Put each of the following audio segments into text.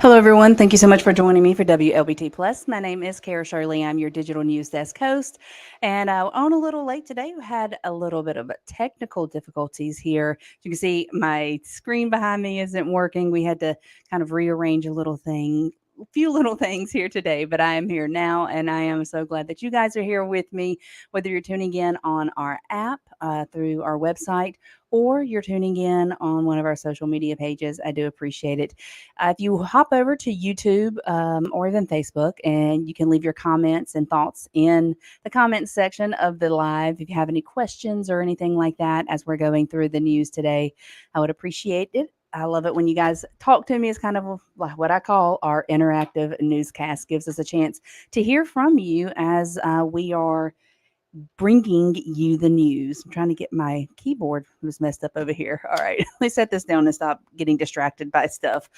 Hello, everyone. Thank you so much for joining me for WLBT Plus. My name is Cara Shirley. I'm your digital news desk host. And on a little late today, we had a little bit of technical difficulties here. You can see my screen behind me isn't working. We had to kind of rearrange a few little things here today, but I am here now, and I am so glad that you guys are here with me, whether you're tuning in on our app through our website or you're tuning in on one of our social media pages. I do appreciate it. If you hop over to YouTube or even Facebook, and you can leave your comments and thoughts in the comments section of the live. If you have any questions or anything like that as we're going through the news today, I would appreciate it. I love it when you guys talk to me. It's kind of like what I call our interactive newscast. Gives us a chance to hear from you as we are bringing you the news. I'm trying to get my keyboard was messed up over here. All right, let me set this down and stop getting distracted by stuff.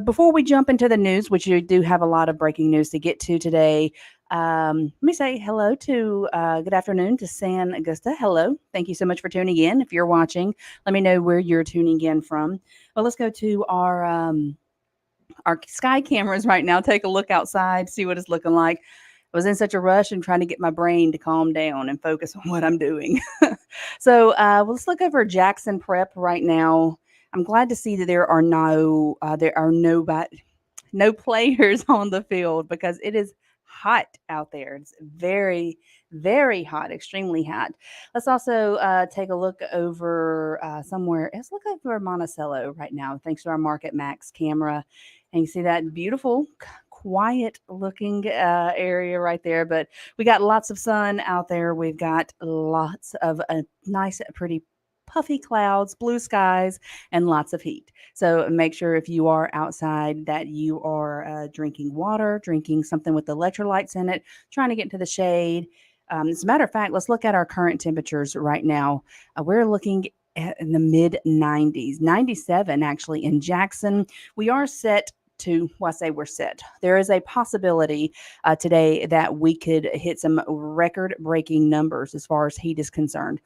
Before we jump into the news, which you do have a lot of breaking news to get to today, let me say hello to good afternoon to San Augusta. Hello. Thank you so much for tuning in. If you're watching, let me know where you're tuning in from. Well, let's go to our sky cameras right now. Take a look outside, see what it's looking like. I was in such a rush and trying to get my brain to calm down and focus on what I'm doing. So let's look over Jackson Prep right now. I'm glad to see that there are no players on the field because it is hot out there. It's very, very hot, extremely hot. Let's also take a look over somewhere. Let's look over Monticello right now, thanks to our Market Max camera. And you see that beautiful, quiet looking area right there. But we got lots of sun out there. We've got lots of nice, pretty puffy clouds, blue skies, and lots of heat. So make sure if you are outside that you are drinking water, drinking something with electrolytes in it, trying to get into the shade. As a matter of fact, let's look at our current temperatures right now. We're looking in the mid 90s, 97 actually in Jackson. We are set to, well, I say we're set. There is a possibility today that we could hit some record breaking numbers as far as heat is concerned.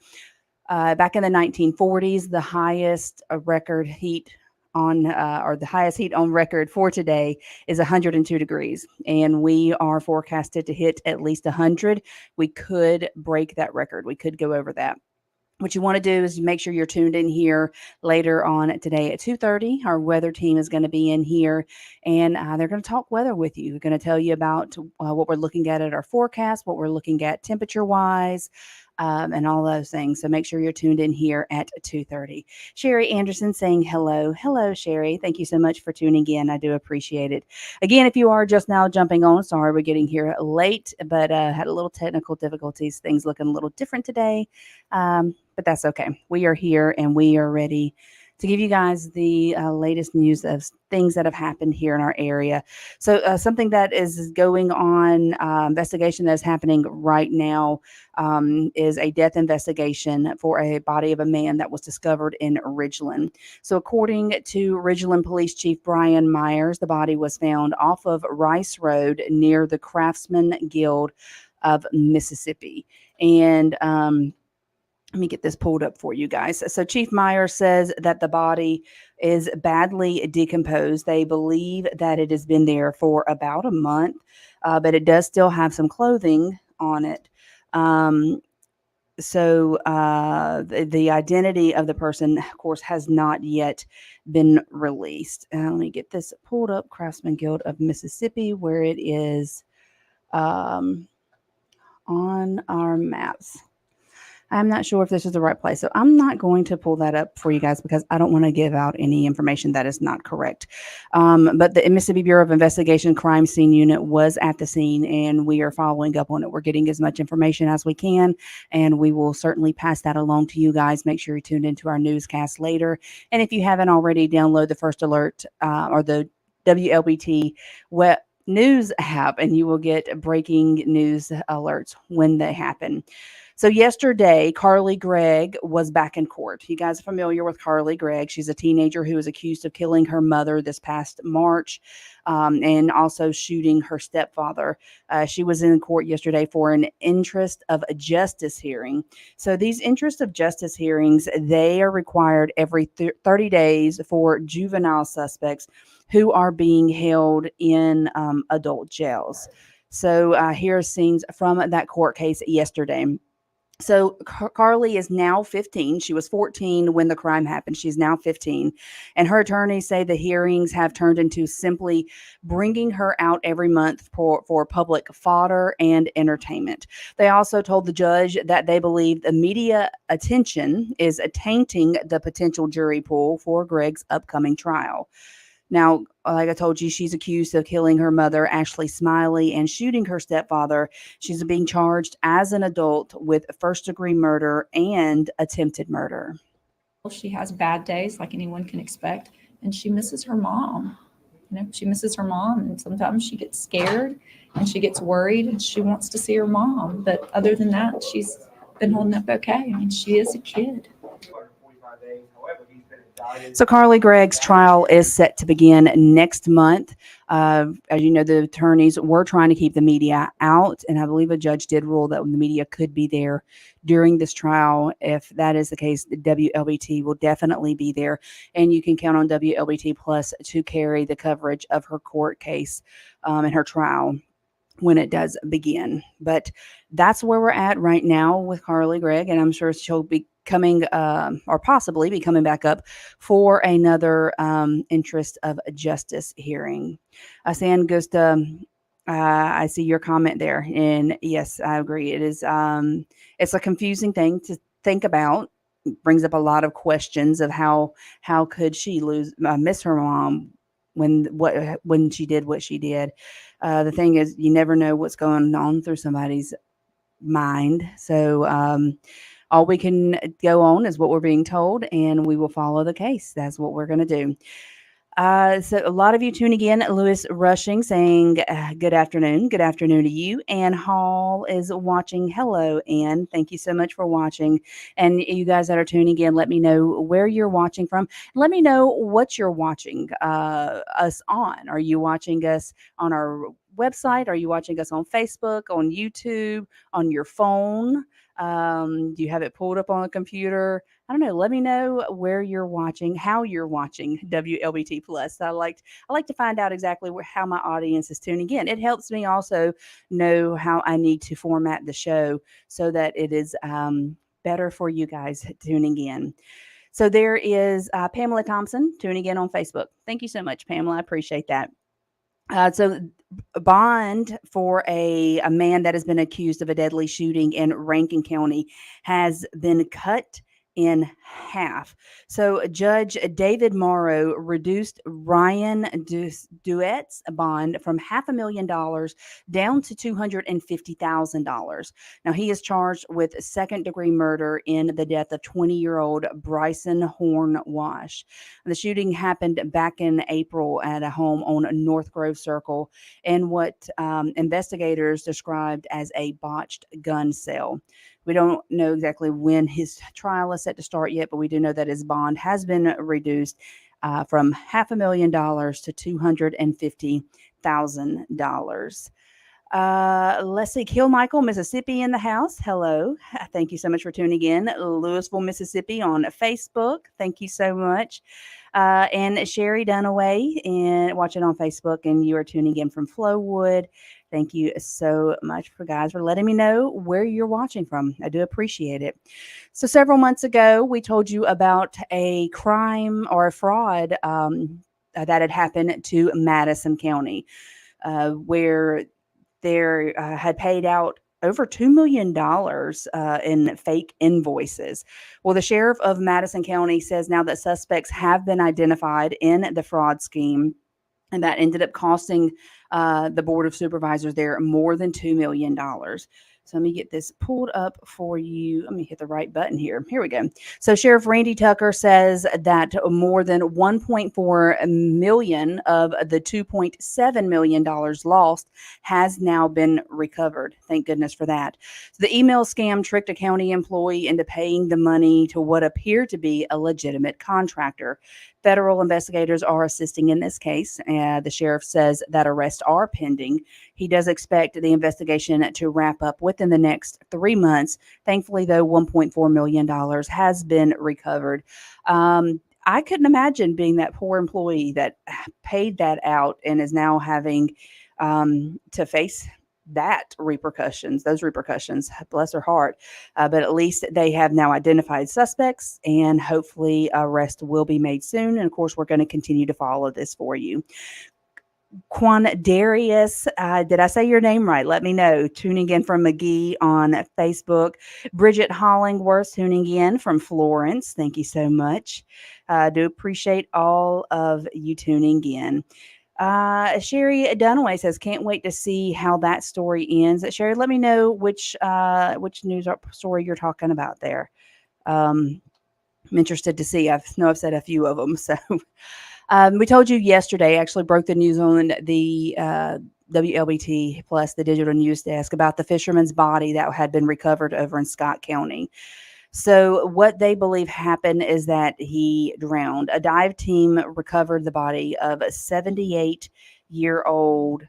Back in the 1940s, the highest record heat or the highest heat on record for today is 102 degrees. And we are forecasted to hit at least 100. We could break that record. We could go over that. What you want to do is make sure you're tuned in here later on today at 2:30. Our weather team is going to be in here, and they're going to talk weather with you. They're going to tell you about what we're looking at our forecast, what we're looking at temperature-wise, and all those things. So make sure you're tuned in here at 2:30. Sherry Anderson saying hello. Hello, Sherry. Thank you so much for tuning in. I do appreciate it. Again, if you are just now jumping on, sorry we're getting here late, but had a little technical difficulties. Things looking a little different today. But that's okay. We are here and we are ready to give you guys the latest news of things that have happened here in our area. So something that is going on, investigation that is happening right now is a death investigation for a body of a man that was discovered in Ridgeland. So according to Ridgeland Police Chief Brian Myers, the body was found off of Rice Road near the Craftsman Guild of Mississippi. And let me get this pulled up for you guys. So Chief Myers says that the body is badly decomposed. They believe that it has been there for about a month, but it does still have some clothing on it. The identity of the person, of course, has not yet been released. Let me get this pulled up. Craftsman Guild of Mississippi, where it is on our maps. I'm not sure if this is the right place. So I'm not going to pull that up for you guys because I don't want to give out any information that is not correct. But the Mississippi Bureau of Investigation Crime Scene Unit was at the scene and we are following up on it. We're getting as much information as we can, and we will certainly pass that along to you guys. Make sure you tune into our newscast later. And if you haven't already, download the First Alert or the WLBT web news app, and you will get breaking news alerts when they happen. So yesterday, Carly Gregg was back in court. You guys are familiar with Carly Gregg. She's a teenager who was accused of killing her mother this past March, and also shooting her stepfather. She was in court yesterday for an interest of justice hearing. So these interest of justice hearings, they are required every 30 days for juvenile suspects who are being held in adult jails. So here are scenes from that court case yesterday. So Carly is now 15. She was 14 when the crime happened. She's now 15. And her attorneys say the hearings have turned into simply bringing her out every month for public fodder and entertainment. They also told the judge that they believe the media attention is tainting the potential jury pool for Gregg's upcoming trial. Now, like I told you, she's accused of killing her mother, Ashley Smiley, and shooting her stepfather. She's being charged as an adult with first degree murder and attempted murder. She has bad days like anyone can expect, and she misses her mom. She misses her mom, and sometimes she gets scared and she gets worried and she wants to see her mom. But other than that, she's been holding up okay. I mean, she is a kid. So Carly Gregg's trial is set to begin next month. As you know, the attorneys were trying to keep the media out, and I believe a judge did rule that the media could be there during this trial. If that is the case, the WLBT will definitely be there, and you can count on WLBT Plus to carry the coverage of her court case and her trial when it does begin. But that's where we're at right now with Carly Gregg, and I'm sure she'll be coming or possibly be coming back up for another interest of justice hearing. San Gusta, I see your comment there, and yes, I agree. It's a confusing thing to think about. Brings up a lot of questions of how could she miss her mom when she did what she did. The thing is, you never know what's going on through somebody's mind. So all we can go on is what we're being told, and we will follow the case. That's what we're going to do. So a lot of you tuning in. Lewis Rushing saying good afternoon. Good afternoon to you. Ann Hall is watching. Hello, Ann. Thank you so much for watching. And you guys that are tuning in, let me know where you're watching from. Let me know what you're watching us on. Are you watching us on our website? Are you watching us on Facebook, on YouTube, on your phone? Do you have it pulled up on a computer? I don't know. Let me know where you're watching, how you're watching WLBT Plus. I like to find out exactly how my audience is tuning in. It helps me also know how I need to format the show so that it is better for you guys tuning in. So there is Pamela Thompson tuning in on Facebook. Thank you so much, Pamela. I appreciate that. So bond for a man that has been accused of a deadly shooting in Rankin County has been cut in half. So Judge David Morrow reduced Ryan Duet's bond from $500,000 down to $250,000. Now he is charged with second-degree murder in the death of 20-year-old Bryson Horn Wash. The shooting happened back in April at a home on North Grove Circle in what investigators described as a botched gun sale. We don't know exactly when his trial is set to start yet, but we do know that his bond has been reduced from $500,000 to $250,000. Let's see. Kill Michael, Mississippi in the house. Hello. Thank you so much for tuning in. Louisville, Mississippi on Facebook. Thank you so much. And Sherry Dunaway and watching on Facebook, and you are tuning in from Flowood. Thank you so much for letting me know where you're watching from. I do appreciate it. So several months ago, we told you about a crime or a fraud that had happened to Madison County, where there had paid out over $2 million in fake invoices. Well, the sheriff of Madison County says now that suspects have been identified in the fraud scheme, and that ended up costing the Board of Supervisors there more than $2 million. So let me get this pulled up for you. Let me hit the right button here. Here we go. So Sheriff Randy Tucker says that more than 1.4 million of the $2.7 million lost has now been recovered. Thank goodness for that. So the email scam tricked a county employee into paying the money to what appeared to be a legitimate contractor. Federal investigators are assisting in this case. The sheriff says that arrests are pending. He does expect the investigation to wrap up within the next 3 months. Thankfully, though, $1.4 million has been recovered. I couldn't imagine being that poor employee that paid that out and is now having to face those repercussions. Bless her heart. But at least they have now identified suspects, and hopefully arrest will be made soon. And of course, we're going to continue to follow this for you. Quandarius, did I say your name right? Let me know. Tuning in from McGee on Facebook. Bridget Hollingworth tuning in from Florence. Thank you so much. Do appreciate all of you tuning in. Sherry Dunaway says, can't wait to see how that story ends. Sherry, let me know which news story you're talking about there. I'm interested to see. I've said a few of them. So we told you yesterday, actually broke the news on the WLBT plus the digital news desk about the fisherman's body that had been recovered over in Scott County. So what they believe happened is that he drowned. A dive team recovered the body of a 78-year-old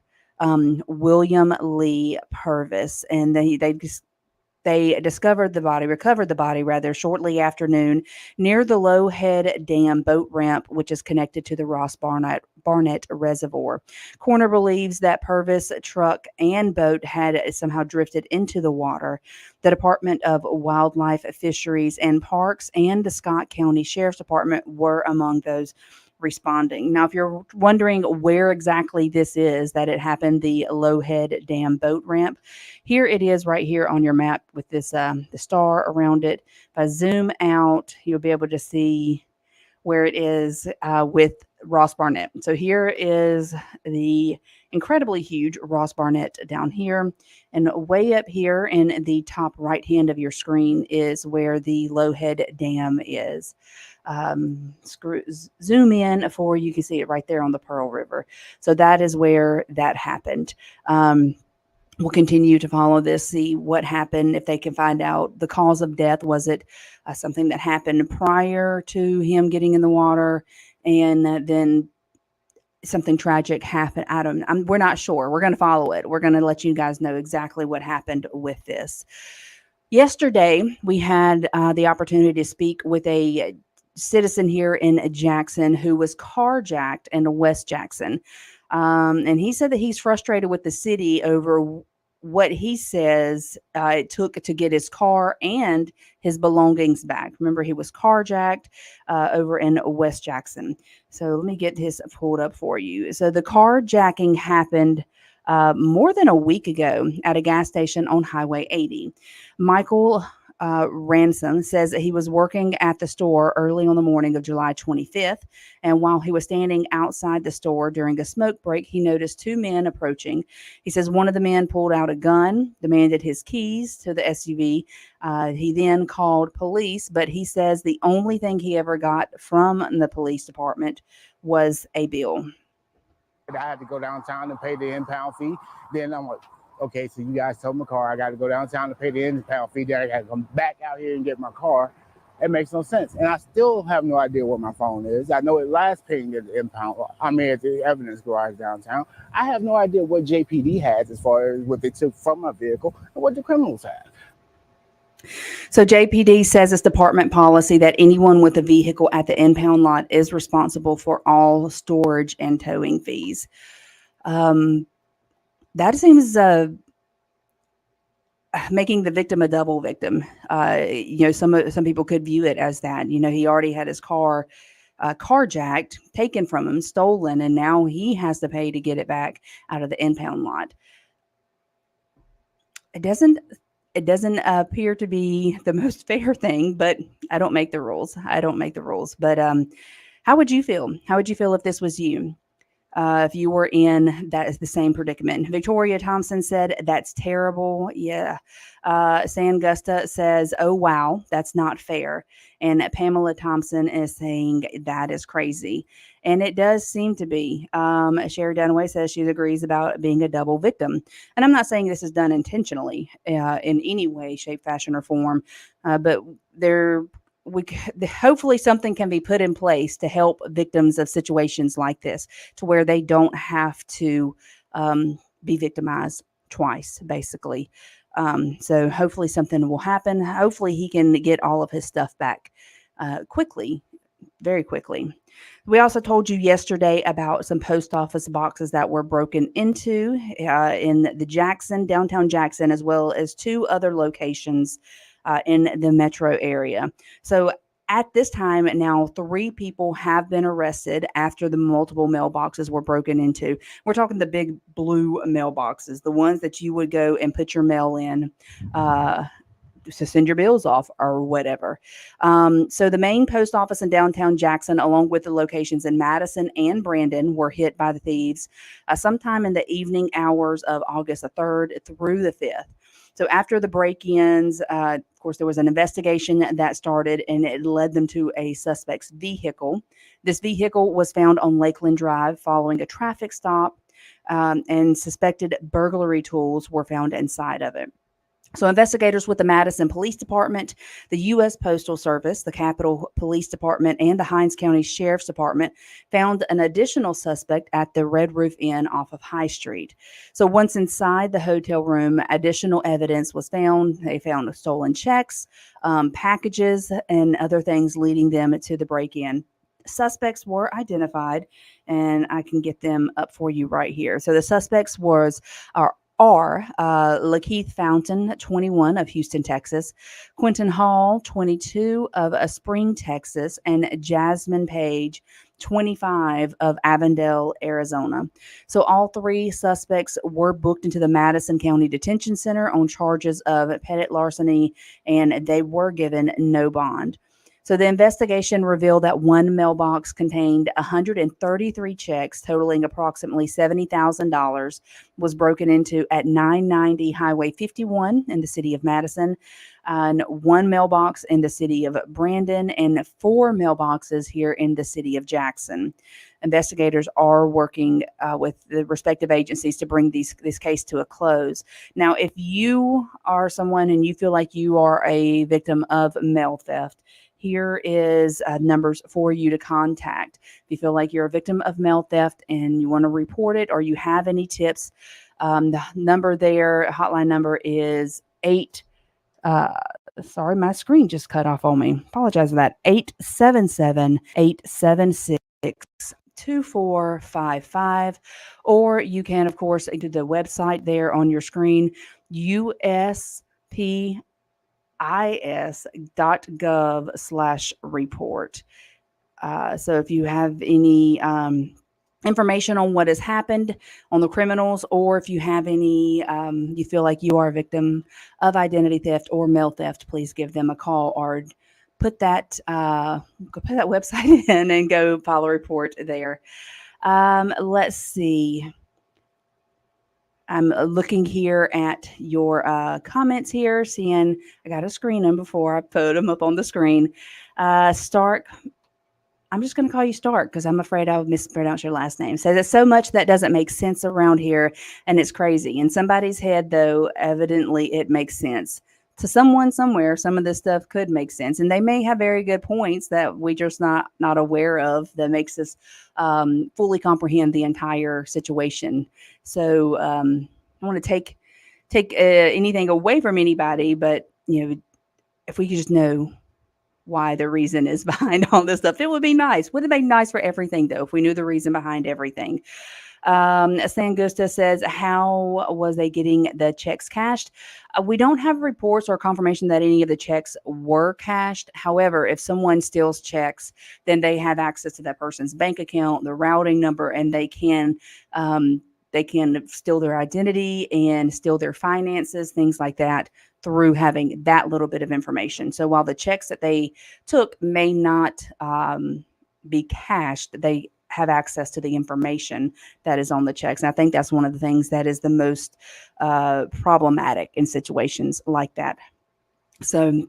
William Lee Purvis, and they recovered the body rather shortly after noon near the Lowhead Dam boat ramp, which is connected to the Ross Barnett Reservoir. Coroner believes that Purvis truck and boat had somehow drifted into the water. The Department of Wildlife, Fisheries, and Parks and the Scott County Sheriff's Department were among those responding. Now, if you're wondering where exactly this is that it happened, the Lowhead Dam boat ramp, here it is right here on your map with this the star around it. If I zoom out, you'll be able to see where it is with Ross Barnett. So here is the incredibly huge Ross Barnett down here, and way up here in the top right hand of your screen is where the Lowhead Dam is. Zoom in for you can see it right there on the Pearl River. So that is where that happened. We'll continue to follow this, see what happened, if they can find out the cause of death. Was it something that happened prior to him getting in the water, and then something tragic happened? We're not sure. We're going to follow it. We're going to let you guys know exactly what happened with this. Yesterday, we had the opportunity to speak with a citizen here in Jackson who was carjacked in West Jackson. And he said that he's frustrated with the city over what he says it took to get his car and his belongings back. Remember, he was carjacked over in West Jackson. So let me get this pulled up for you. So the carjacking happened more than a week ago at a gas station on Highway 80. Michael Ransom says that he was working at the store early on the morning of July 25th, and while he was standing outside the store during a smoke break, he noticed two men approaching. He says one of the men pulled out a gun, demanded his keys to the SUV. He then called police, but he says the only thing he ever got from the police department was a bill. I had to go downtown and pay the impound fee. Then I'm like, okay, so you guys told my car I got to go downtown to pay the impound fee. Then I got to come back out here and get my car. It makes no sense. And I still have no idea what my phone is. I know it last paying at the impound. I mean, at the evidence garage downtown. I have no idea what JPD has as far as what they took from my vehicle and what the criminals have. So JPD says it's department policy that anyone with a vehicle at the impound lot is responsible for all storage and towing fees. That seems making the victim a double victim. Some people could view it as that. He already had his car carjacked, taken from him, stolen, and now he has to pay to get it back out of the impound lot. it doesn't appear to be the most fair thing, but I don't make the rules. I don't make the rules. But how would you feel? How would you feel if this was you? If you were in that is the same predicament. Victoria Thompson said, that's terrible. Yeah. Sangusta says, oh, wow, that's not fair. And Pamela Thompson is saying that is crazy. And it does seem to be. Sherry Dunaway says she agrees about being a double victim. And I'm not saying this is done intentionally in any way, shape, fashion, or form, but there hopefully something can be put in place to help victims of situations like this, to where they don't have to be victimized twice, basically. So hopefully something will happen. Hopefully he can get all of his stuff back quickly, very quickly. We also told you yesterday about some post office boxes that were broken into in the downtown Jackson, as well as 2 other locations in the metro area. So at this time now, 3 people have been arrested after the multiple mailboxes were broken into. We're talking the big blue mailboxes, the ones that you would go and put your mail in to send your bills off or whatever. So the main post office in downtown Jackson, along with the locations in Madison and Brandon, were hit by the thieves sometime in the evening hours of August the 3rd through the 5th. So after the break-ins, of course, there was an investigation that started, and it led them to a suspect's vehicle. This vehicle was found on Lakeland Drive following a traffic stop, and suspected burglary tools were found inside of it. So investigators with the Madison Police Department, the U.S. Postal Service, the Capitol Police Department, and the Hinds County Sheriff's Department found an additional suspect at the Red Roof Inn off of High Street. So once inside the hotel room, additional evidence was found. They found stolen checks, packages, and other things leading them to the break-in. Suspects were identified, and I can get them up for you right here. So the suspects are Lakeith Fountain, 21, of Houston, Texas, Quentin Hall, 22, of Spring, Texas, and Jasmine Page, 25, of Avondale, Arizona. So all 3 suspects were booked into the Madison County Detention Center on charges of petty larceny, and they were given no bond. So the investigation revealed that one mailbox contained 133 checks totaling approximately $70,000 was broken into at 990 Highway 51 in the city of Madison, and one mailbox in the city of Brandon, and 4 mailboxes here in the city of Jackson. Investigators are working with the respective agencies to bring this case to a close. Now, if you are someone and you feel like you are a victim of mail theft, here is numbers for you to contact. If you feel like you're a victim of mail theft and you want to report it, or you have any tips, the number there, hotline number is sorry, my screen just cut off on me. Apologize for that. 877-876-2455. Or you can, of course, do the website there on your screen, uspis.gov/report. So if you have any information on what has happened on the criminals, or if you have any, you feel like you are a victim of identity theft or mail theft, please give them a call, or put that website in and go file a report there. Let's see. I'm looking here at your comments here, seeing I got to screen them before I put them up on the screen. Stark, I'm just going to call you Stark because I'm afraid I'll mispronounce your last name. So there's so much that doesn't make sense around here, and it's crazy. In somebody's head, though, evidently it makes sense. To someone somewhere, some of this stuff could make sense, and they may have very good points that we just not aware of that makes us fully comprehend the entire situation. So I want to take anything away from anybody, but if we could just know why the reason is behind all this stuff, it would be nice. Would it be nice for everything, though, if we knew the reason behind everything? Sangusta says, how was they getting the checks cashed? We don't have reports or confirmation that any of the checks were cashed. However, if someone steals checks, then they have access to that person's bank account, the routing number, and they can they can steal their identity and steal their finances, things like that, through having that little bit of information. So while the checks that they took may not be cashed, they have access to the information that is on the checks. And I think that's one of the things that is the most problematic in situations like that. So,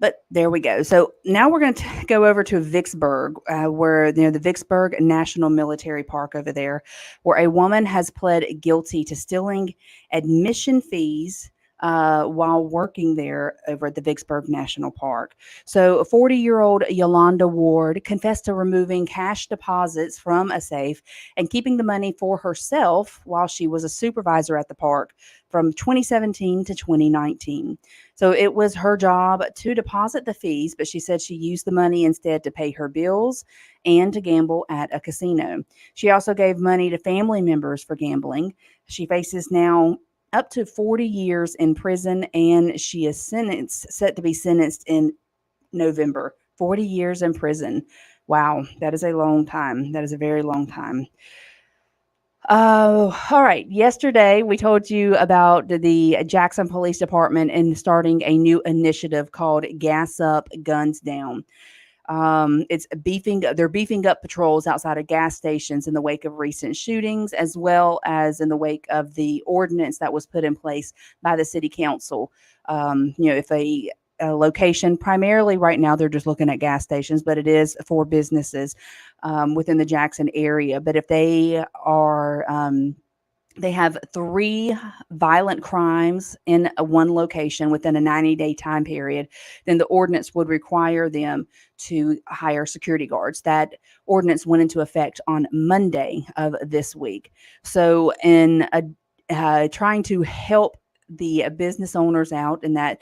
but there we go. So now we're going to go over to Vicksburg, where the Vicksburg National Military Park over there, where a woman has pled guilty to stealing admission fees while working there over at the Vicksburg National Park. So, a 40-year-old Yolanda Ward confessed to removing cash deposits from a safe and keeping the money for herself while she was a supervisor at the park from 2017 to 2019. So it was her job to deposit the fees, but she said she used the money instead to pay her bills and to gamble at a casino. She also gave money to family members for gambling. She faces now up to 40 years in prison, and she is set to be sentenced in November. 40 years in prison. Wow, that is a long time. That is a very long time. All right. Yesterday, we told you about the Jackson Police Department and starting a new initiative called Gas Up, Guns Down. They're beefing up patrols outside of gas stations in the wake of recent shootings, as well as in the wake of the ordinance that was put in place by the city council. If a location, primarily right now, they're just looking at gas stations, but it is for businesses within the Jackson area. But if they have 3 violent crimes in one location within a 90-day time period, then the ordinance would require them to hire security guards. That ordinance went into effect on Monday of this week. So in trying to help the business owners out, and that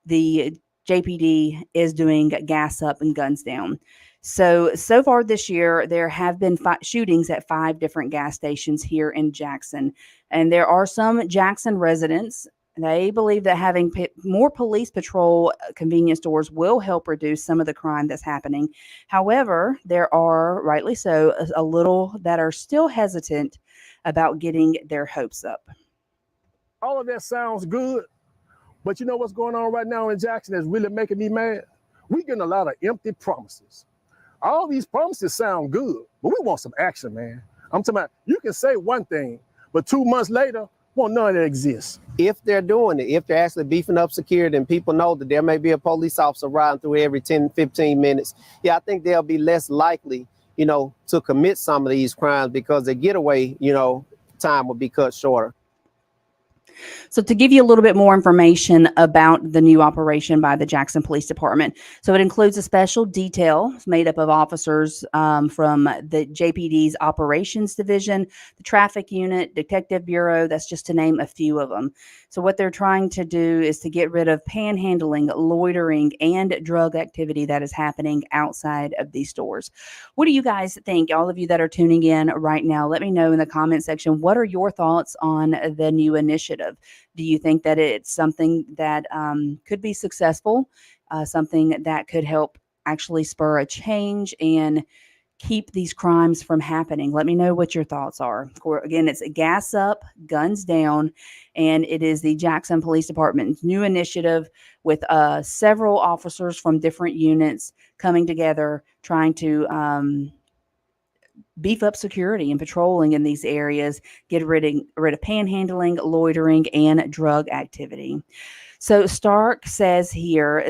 the JPD is doing Gas Up and Guns Down. So far this year, there have been shootings at 5 different gas stations here in Jackson. And there are some Jackson residents, they believe that having more police patrol convenience stores will help reduce some of the crime that's happening. However, there are, rightly so, a little that are still hesitant about getting their hopes up. All of that sounds good, but you know what's going on right now in Jackson that's really making me mad? We're getting a lot of empty promises. All these promises sound good, but we want some action, man. I'm talking about, you can say one thing, but 2 months later, won't none of that exists. If they're doing it, if they're actually beefing up security and people know that there may be a police officer riding through every 10, 15 minutes, I think they'll be less likely, to commit some of these crimes because the getaway, time will be cut shorter. So to give you a little bit more information about the new operation by the Jackson Police Department. So it includes a special detail made up of officers from the JPD's Operations Division, the Traffic Unit, Detective Bureau. That's just to name a few of them. So what they're trying to do is to get rid of panhandling, loitering, and drug activity that is happening outside of these stores. What do you guys think? All of you that are tuning in right now, let me know in the comment section. What are your thoughts on the new initiative? Do you think that it's something that could be successful, something that could help actually spur a change and keep these crimes from happening? Let me know what your thoughts are. Again, it's Gas Up, Guns Down, and it is the Jackson Police Department's new initiative with several officers from different units coming together, trying to beef up security and patrolling in these areas, get rid of panhandling, loitering, and drug activity. So Stark says here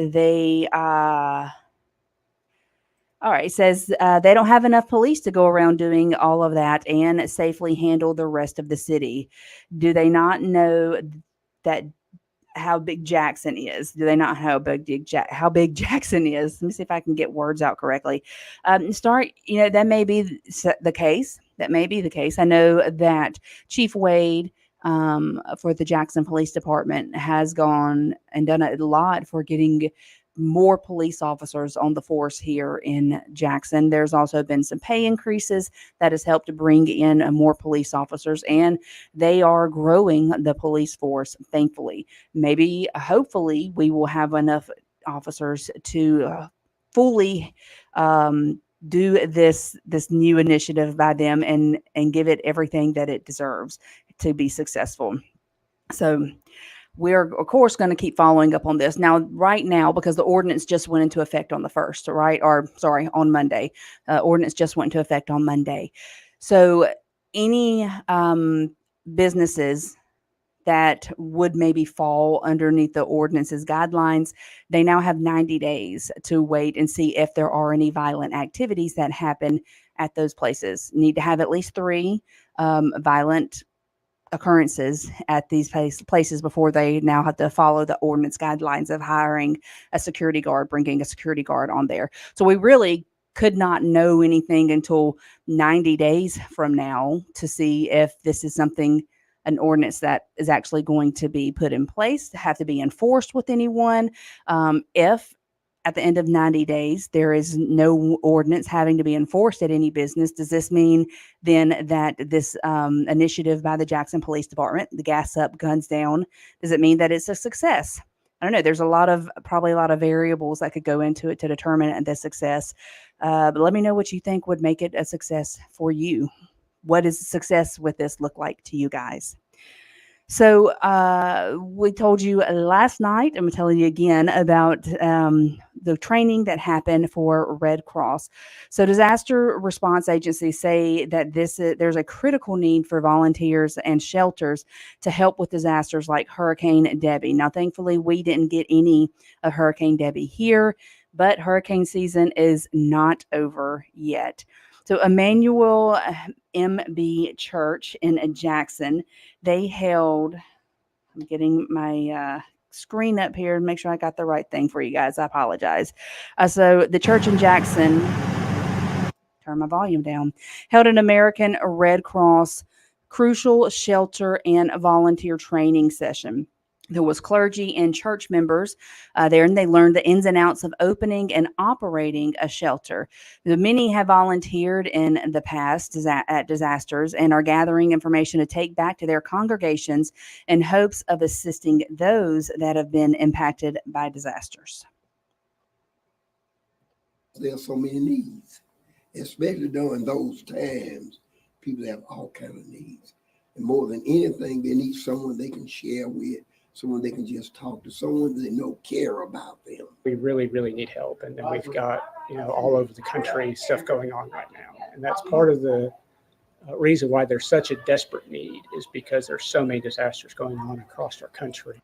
says they don't have enough police to go around doing all of that and safely handle the rest of the city. Do they not know that how big Jackson is? Do they not know how big Jackson is? Let me see if I can get words out correctly. That may be the case. That may be the case. I know that Chief Wade for the Jackson Police Department has gone and done a lot for getting more police officers on the force here in Jackson. There's also been some pay increases that has helped to bring in more police officers, and they are growing the police force, thankfully. Hopefully, we will have enough officers to fully do this new initiative by them and give it everything that it deserves to be successful. So we're of course going to keep following up on this now. Right now, because the ordinance just went into effect on the 1st, right? Or sorry, on Monday. Ordinance just went into effect on Monday. So any businesses that would maybe fall underneath the ordinance's guidelines, they now have 90 days to wait and see if there are any violent activities that happen at those places. Need to have at least 3 violent occurrences at these places before they now have to follow the ordinance guidelines of hiring a security guard, bringing a security guard on there. So we really could not know anything until 90 days from now to see if this is something, an ordinance that is actually going to be put in place, to have to be enforced with anyone. If at the end of 90 days, there is no ordinance having to be enforced at any business, does this mean then that this initiative by the Jackson Police Department, the gas up, guns down, does it mean that it's a success? I don't know. There's probably a lot of variables that could go into it to determine the success. But let me know what you think would make it a success for you. What does success with this look like to you guys? So we told you last night, I'm telling you again about the training that happened for Red Cross. So disaster response agencies say that there's a critical need for volunteers and shelters to help with disasters like Hurricane Debbie. Now, thankfully, we didn't get any of Hurricane Debbie here, but hurricane season is not over yet. So Emmanuel MB Church in Jackson, they held, I'm getting my screen up here to make sure I got the right thing for you guys. I apologize. So the church in Jackson, turn my volume down, held an American Red Cross crucial shelter and volunteer training session. There was clergy and church members there, and they learned the ins and outs of opening and operating a shelter. Many have volunteered in the past at disasters and are gathering information to take back to their congregations in hopes of assisting those that have been impacted by disasters. There are so many needs, especially during those times. People have all kinds of needs. And more than anything, they need someone they can share with, someone they can just talk to, someone they know care about them. We really, really need help. And then we've got, all over the country stuff going on right now. And that's part of the reason why there's such a desperate need, is because there's so many disasters going on across our country.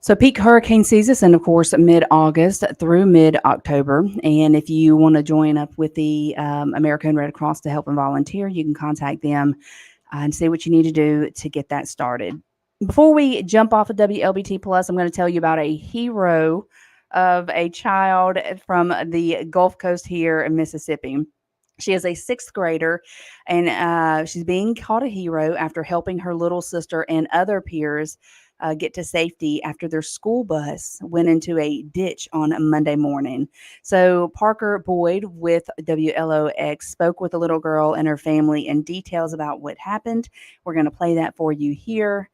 So peak hurricane season, of course, mid-August through mid-October. And if you want to join up with the American Red Cross to help and volunteer, you can contact them and see what you need to do to get that started. Before we jump off of WLBT Plus, I'm going to tell you about a hero of a child from the Gulf Coast here in Mississippi. She is a 6th grader, and she's being called a hero after helping her little sister and other peers get to safety after their school bus went into a ditch on a Monday morning. So Parker Boyd with WLOX spoke with the little girl and her family in details about what happened. We're going to play that for you here.